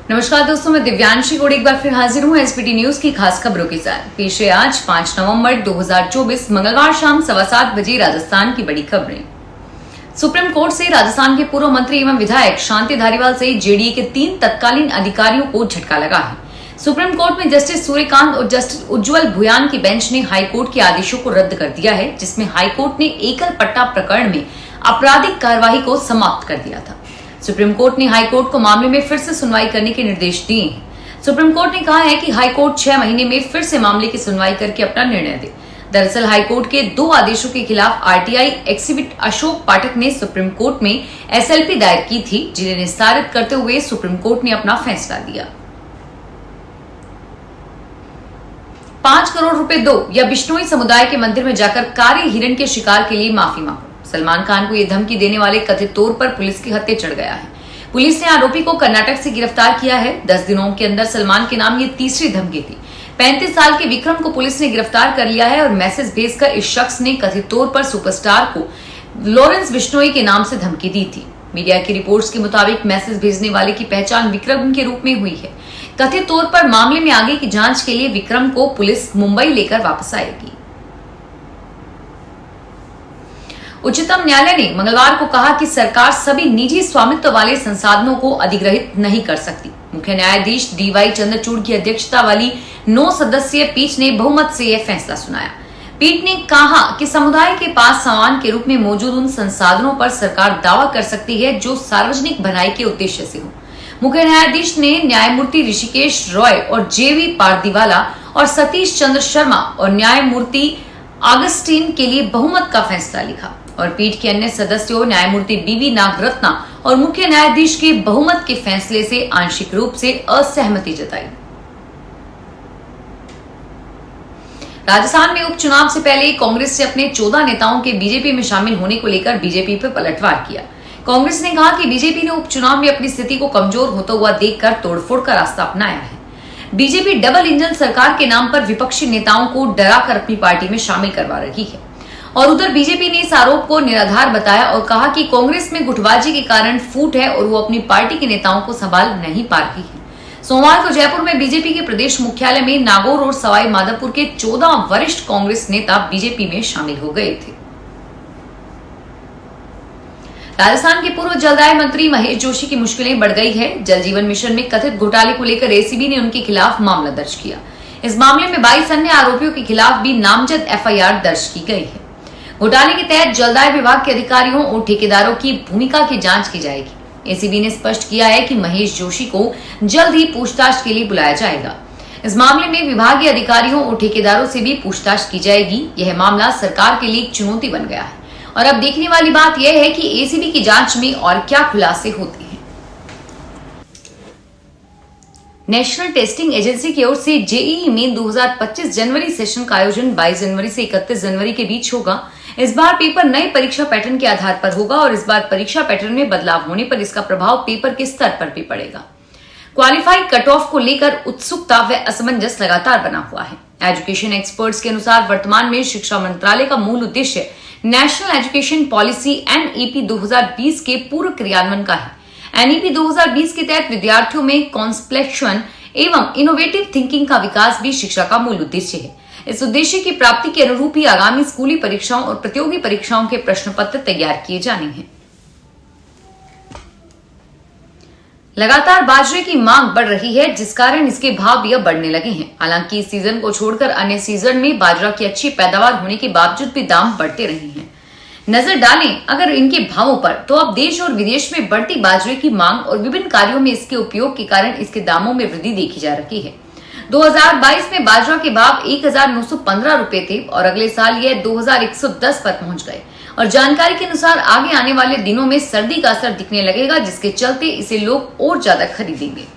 नमस्कार दोस्तों, मैं दिव्यांशी गोड़ एक बार फिर हाजिर हूं एसपीटी न्यूज की खास खबरों के साथ। पेश है आज 5 नवंबर 2024 मंगलवार शाम 7:15 बजे राजस्थान की बड़ी खबरें। सुप्रीम कोर्ट से राजस्थान के पूर्व मंत्री एवं विधायक शांति धारीवाल सहित जेडीए के 3 तत्कालीन अधिकारियों को झटका लगा है। सुप्रीम कोर्ट में जस्टिस सूर्यकांत और जस्टिस उज्जवल भुयान की बेंच ने हाईकोर्ट के आदेशों को रद्द कर दिया है, जिसमें हाईकोर्ट ने एकल पट्टा प्रकरण में आपराधिक कार्यवाही को समाप्त कर दिया था। सुप्रीम कोर्ट ने हाईकोर्ट को मामले में फिर से सुनवाई करने के निर्देश दिए हैं। सुप्रीम कोर्ट ने कहा है कि हाईकोर्ट 6 महीने में फिर से मामले की सुनवाई करके अपना निर्णय दे। दरअसल हाईकोर्ट के 2 आदेशों के खिलाफ आरटीआई एक्सिबिट अशोक पाठक ने सुप्रीम कोर्ट में एसएलपी दायर की थी, जिन्हें निस्तारित करते हुए सुप्रीम कोर्ट ने अपना फैसला दिया। 5 करोड़ रुपए दो या बिश्नोई समुदाय के मंदिर में जाकर काले हिरण के शिकार के लिए माफी मांगो। सलमान खान को ये धमकी देने वाले कथित तौर पर पुलिस के हत्थे चढ़ गया है। पुलिस ने आरोपी को कर्नाटक से गिरफ्तार किया है। 10 दिनों के अंदर सलमान के नाम ये तीसरी धमकी थी। 35 साल के विक्रम को पुलिस ने गिरफ्तार कर लिया है और मैसेज भेजकर इस शख्स ने कथित तौर पर सुपरस्टार को लॉरेंस बिश्नोई के नाम से धमकी दी थी। मीडिया की रिपोर्ट्स के मुताबिक मैसेज भेजने वाले की पहचान विक्रम के रूप में हुई है। कथित तौर पर मामले में आगे की जांच के लिए विक्रम को पुलिस मुंबई लेकर वापस आएगी। उच्चतम न्यायालय ने मंगलवार को कहा कि सरकार सभी निजी स्वामित्व वाले संसाधनों को अधिग्रहित नहीं कर सकती। मुख्य न्यायाधीश डीवाई चंद्रचूड़ की अध्यक्षता वाली 9 सदस्यीय पीठ ने बहुमत से यह फैसला सुनाया। पीठ ने कहा कि समुदाय के पास सामान के रूप में मौजूद उन संसाधनों पर सरकार दावा कर सकती है जो सार्वजनिक भलाई के उद्देश्य से हो। मुख्य न्यायाधीश ने न्यायमूर्ति ऋषिकेश रॉय और जेवी पारदीवाला और सतीश चंद्र शर्मा और न्यायमूर्ति अगस्टीन के लिए बहुमत का फैसला लिखा और पीठ के अन्य सदस्यों न्यायमूर्ति बीवी नागरत्ना और मुख्य न्यायाधीश के बहुमत के फैसले से आंशिक रूप से असहमति जताई। राजस्थान में उपचुनाव से पहले कांग्रेस से अपने 14 नेताओं के बीजेपी में शामिल होने को लेकर बीजेपी पर पलटवार किया। कांग्रेस ने कहा कि बीजेपी ने उपचुनाव में अपनी स्थिति को कमजोर होता हुआ देखकर तोड़फोड़ का रास्ता अपनाया है। बीजेपी डबल इंजन सरकार के नाम पर विपक्षी नेताओं को डराकर अपनी पार्टी में शामिल करवा रही है और उधर बीजेपी ने इस आरोप को निराधार बताया और कहा कि कांग्रेस में गुटबाजी के कारण फूट है और वो अपनी पार्टी के नेताओं को संभाल नहीं पा रही है। सोमवार को जयपुर में बीजेपी के प्रदेश मुख्यालय में नागौर और सवाई माधोपुर के 14 वरिष्ठ कांग्रेस नेता बीजेपी में शामिल हो गए थे। राजस्थान के पूर्व जलदाय मंत्री महेश जोशी की मुश्किलें बढ़ गई है। जल जीवन मिशन में कथित घोटाले को लेकर एसीबी ने उनके खिलाफ मामला दर्ज किया। इस मामले में 22 अन्य आरोपियों के खिलाफ भी नामजद एफआईआर दर्ज की गई है। घोटाले के तहत जलदाय विभाग के अधिकारियों और ठेकेदारों की भूमिका की जांच की जाएगी। एसीबी ने स्पष्ट किया है कि महेश जोशी को जल्द ही पूछताछ के लिए बुलाया जाएगा। इस मामले में विभागीय अधिकारियों और ठेकेदारों से भी पूछताछ की जाएगी। यह मामला सरकार के लिए एक चुनौती बन गया है और अब देखने वाली बात यह है कि एसीबी की जांच में और क्या खुलासे होते हैं। नेशनल टेस्टिंग एजेंसी की ओर से जेईई मेन 2025 जनवरी सेशन का आयोजन 22 जनवरी से 31 जनवरी के बीच होगा। इस बार पेपर नए परीक्षा पैटर्न के आधार पर होगा और इस बार परीक्षा पैटर्न में बदलाव होने पर इसका प्रभाव पेपर के स्तर पर भी पड़ेगा। क्वालिफाई कट ऑफ को लेकर उत्सुकता व असमंजस लगातार बना हुआ है। एजुकेशन एक्सपर्ट्स के अनुसार वर्तमान में शिक्षा मंत्रालय का मूल उद्देश्य नेशनल एजुकेशन पॉलिसी एनईपी 2020 के पूर्व क्रियान्वयन का है। एनईपी 2020 के तहत विद्यार्थियों में कॉन्सप्लेक्शन एवं इनोवेटिव थिंकिंग का विकास भी शिक्षा का मूल उद्देश्य है। इस उद्देश्य की प्राप्ति के अनुरूप ही आगामी स्कूली परीक्षाओं और प्रतियोगी परीक्षाओं के प्रश्न पत्र तैयार किए जाने हैं। लगातार बाजरे की मांग बढ़ रही है, जिस कारण इसके भाव भी अब बढ़ने लगे हैं। हालांकि इस सीजन को छोड़कर अन्य सीजन में बाजरा की अच्छी पैदावार होने के बावजूद भी दाम बढ़ते रहे हैं। नजर डालें अगर इनके भावों पर, तो अब देश और विदेश में बढ़ती बाजरे की मांग और विभिन्न कार्यों में इसके उपयोग के कारण इसके दामों में वृद्धि देखी जा रही है। 2022 में बाजरा के भाव 1915 रुपए थे और अगले साल यह 2110 पर पहुंच गए और जानकारी के अनुसार आगे आने वाले दिनों में सर्दी का असर दिखने लगेगा, जिसके चलते इसे लोग और ज्यादा खरीदेंगे।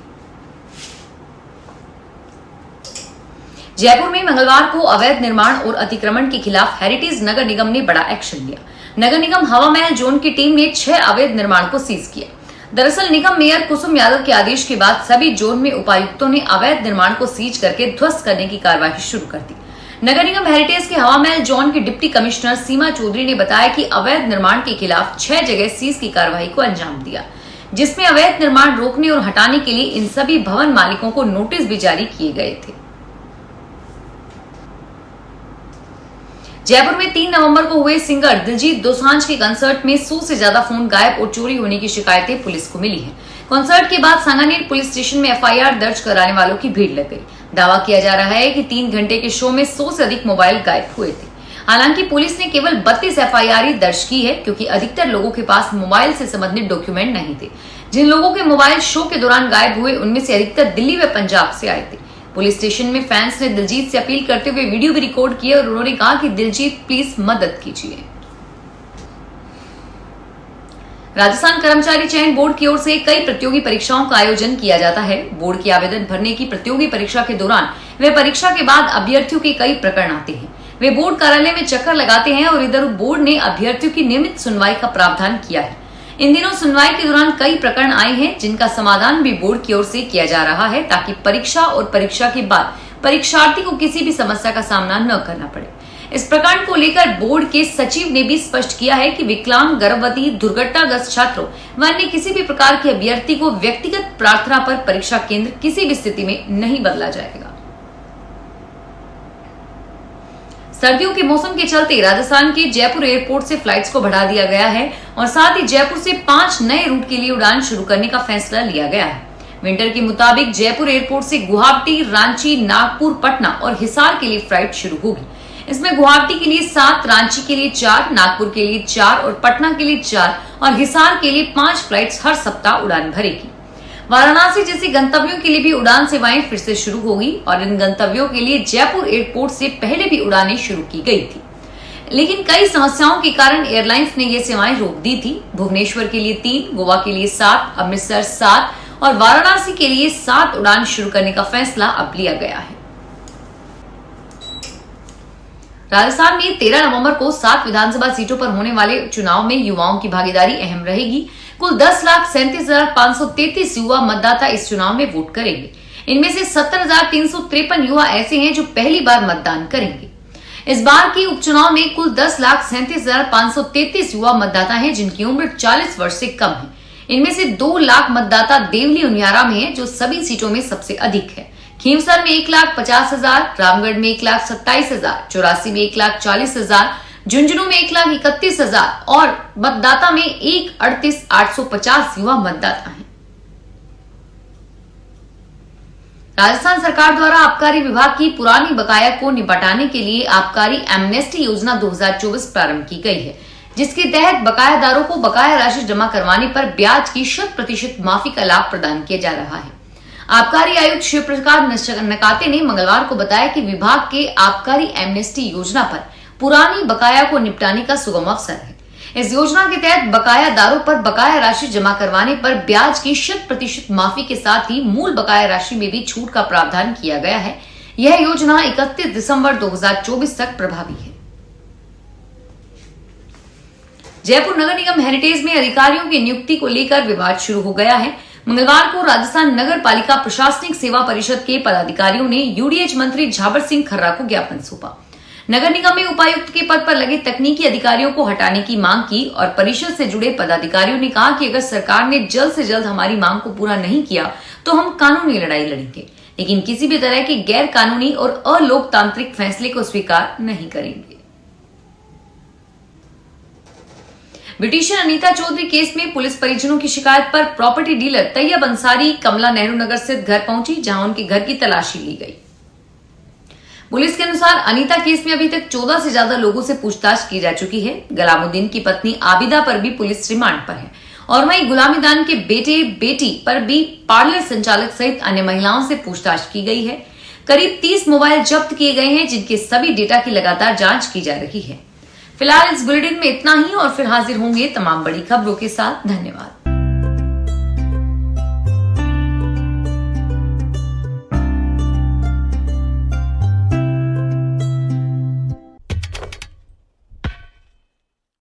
जयपुर में मंगलवार को अवैध निर्माण और अतिक्रमण के खिलाफ हेरिटेज नगर निगम ने बड़ा एक्शन लिया। नगर निगम हवा महल जोन की टीम ने 6 अवैध निर्माण को सीज किया। दरअसल निगम मेयर कुसुम यादव के आदेश के बाद सभी जोन में उपायुक्तों ने अवैध निर्माण को सीज करके ध्वस्त करने की कार्यवाही शुरू कर दी। नगर निगम हेरिटेज के हवा महल जोन की डिप्टी कमिश्नर सीमा चौधरी ने बताया कि अवैध निर्माण के खिलाफ 6 जगह सीज की कार्यवाही को अंजाम दिया। जिसमें अवैध निर्माण रोकने और हटाने के लिए इन सभी भवन मालिकों को नोटिस भी जारी किए गए थे। जयपुर में 3 नवंबर को हुए सिंगर दिलजीत दोसांझ के कंसर्ट में 100 से ज्यादा फोन गायब और चोरी होने की शिकायतें पुलिस को मिली हैं। कंसर्ट के बाद सांगानेर पुलिस स्टेशन में एफआईआर दर्ज कराने वालों की भीड़ लग गई। दावा किया जा रहा है कि 3 घंटे के शो में 100 से अधिक मोबाइल गायब हुए थे। हालांकि पुलिस ने केवल 32 एफआईआर दर्ज की है, क्योंकि अधिकतर लोगों के पास मोबाइल से संबंधित डॉक्यूमेंट नहीं थे। जिन लोगों के मोबाइल शो के दौरान गायब हुए, उनमें से अधिकतर दिल्ली व पंजाब से आए थे। पुलिस स्टेशन में फैंस ने दिलजीत से अपील करते हुए वीडियो भी रिकॉर्ड किए और उन्होंने कहा कि दिलजीत प्लीज मदद कीजिए। राजस्थान कर्मचारी चयन बोर्ड की ओर से कई प्रतियोगी परीक्षाओं का आयोजन किया जाता है। बोर्ड के आवेदन भरने की प्रतियोगी परीक्षा के दौरान व परीक्षा के बाद अभ्यर्थियों के कई प्रकरण आते हैं। वे बोर्ड कार्यालय में चक्कर लगाते हैं और इधर बोर्ड ने अभ्यर्थियों की नियमित सुनवाई का प्रावधान किया है। इन दिनों सुनवाई के दौरान कई प्रकरण आए हैं, जिनका समाधान भी बोर्ड की ओर से किया जा रहा है, ताकि परीक्षा और परीक्षा के बाद परीक्षार्थी को किसी भी समस्या का सामना न करना पड़े। इस प्रकरण को लेकर बोर्ड के सचिव ने भी स्पष्ट किया है कि विकलांग, गर्भवती, दुर्घटनाग्रस्त छात्रों व अन्य किसी भी प्रकार के अभ्यर्थी को व्यक्तिगत प्रार्थना पर परीक्षा केंद्र किसी भी स्थिति में नहीं बदला जाएगा। सर्दियों के मौसम के चलते राजस्थान के जयपुर एयरपोर्ट से फ्लाइट्स को बढ़ा दिया गया है और साथ ही जयपुर से 5 नए रूट के लिए उड़ान शुरू करने का फैसला लिया गया है। विंटर के मुताबिक जयपुर एयरपोर्ट से गुवाहाटी, रांची, नागपुर, पटना और हिसार के लिए फ्लाइट शुरू होगी। इसमें गुवाहाटी के लिए 7, रांची के लिए 4, नागपुर के लिए 4 और पटना के लिए 4 और हिसार के लिए 5 फ्लाइट्स हर सप्ताह उड़ान भरेगी। वाराणसी जैसे गंतव्यों के लिए भी उड़ान सेवाएं फिर से शुरू होगी और इन गंतव्यों के लिए जयपुर एयरपोर्ट से पहले भी उड़ानें शुरू की गई थी, लेकिन कई समस्याओं के कारण एयरलाइंस ने ये सेवाएं रोक दी थी। भुवनेश्वर के लिए 3, गोवा के लिए 7, अमृतसर 7 और वाराणसी के लिए 7 उड़ान शुरू करने का फैसला अब लिया गया है। राजस्थान में 13 नवंबर को 7 विधानसभा सीटों पर होने वाले चुनाव में युवाओं की भागीदारी अहम रहेगी। कुल 10,37,533 युवा मतदाता इस चुनाव में वोट करेंगे। इनमें से 70,353 युवा ऐसे हैं जो पहली बार मतदान करेंगे। इस बार की उपचुनाव में कुल 10,37,533 युवा मतदाता हैं, जिनकी उम्र 40 वर्ष से कम है। इनमें से 2 लाख मतदाता देवली उनियारा में है, जो सभी सीटों में सबसे अधिक है। खींवसर में 1,50,000, रामगढ़ में 1,27,000, चौरासी में 1,40,000, झुंझुनू में 1,31,000 और मतदाता में 1,38,850 युवा मतदाता हैं। राजस्थान सरकार द्वारा आबकारी विभाग की पुरानी बकाया को निपटाने के लिए आबकारी एमनेस्टी योजना 2024 प्रारंभ की गई है, जिसके तहत बकायादारों को बकाया राशि जमा करवाने पर ब्याज की 100% माफी का लाभ प्रदान किया जा रहा है। आबकारी आयुक्त शिव प्रकाश नकाते ने मंगलवार को बताया कि विभाग के आबकारी एमनेस्टी योजना पर पुरानी बकाया को निपटाने का सुगम अवसर है। इस योजना के तहत बकायादारों पर बकाया राशि जमा करवाने पर ब्याज की 100% माफी के साथ ही मूल बकाया राशि में भी छूट का प्रावधान किया गया है। यह योजना 31 दिसंबर 2024 तक प्रभावी है। जयपुर नगर निगम हेरिटेज में अधिकारियों की नियुक्ति को लेकर विवाद शुरू हो गया है। मंगलवार को राजस्थान नगर पालिका प्रशासनिक सेवा परिषद के पदाधिकारियों ने यूडीएच मंत्री झाबर सिंह खर्रा को ज्ञापन सौंपा। नगर निगम में उपायुक्त के पद पर लगे तकनीकी अधिकारियों को हटाने की मांग की और परिषद से जुड़े पदाधिकारियों ने कहा कि अगर सरकार ने जल्द से जल्द हमारी मांग को पूरा नहीं किया तो हम कानूनी लड़ाई लड़ेंगे, लेकिन किसी भी तरह के गैर कानूनी और अलोकतांत्रिक फैसले को स्वीकार नहीं करेंगे। ब्रिटिशर अनीता चौधरी केस में पुलिस परिजनों की शिकायत पर प्रॉपर्टी डीलर तैयब अंसारी कमला नेहरू नगर स्थित घर पहुंची, जहां उनके घर की तलाशी ली गई। पुलिस के अनुसार अनीता केस में अभी तक 14 से ज्यादा लोगों से पूछताछ की जा चुकी है। गलामुद्दीन की पत्नी आबिदा पर भी पुलिस रिमांड पर है और वहीं गुलामीदान के बेटे बेटी पर भी पार्लर संचालक सहित अन्य महिलाओं से पूछताछ की गई है। करीब 30 मोबाइल जब्त किए गए हैं, जिनके सभी डेटा की लगातार जांच की जा रही है। फिलहाल इस बुलेटिन में इतना ही और फिर हाजिर होंगे तमाम बड़ी खबरों के साथ। धन्यवाद।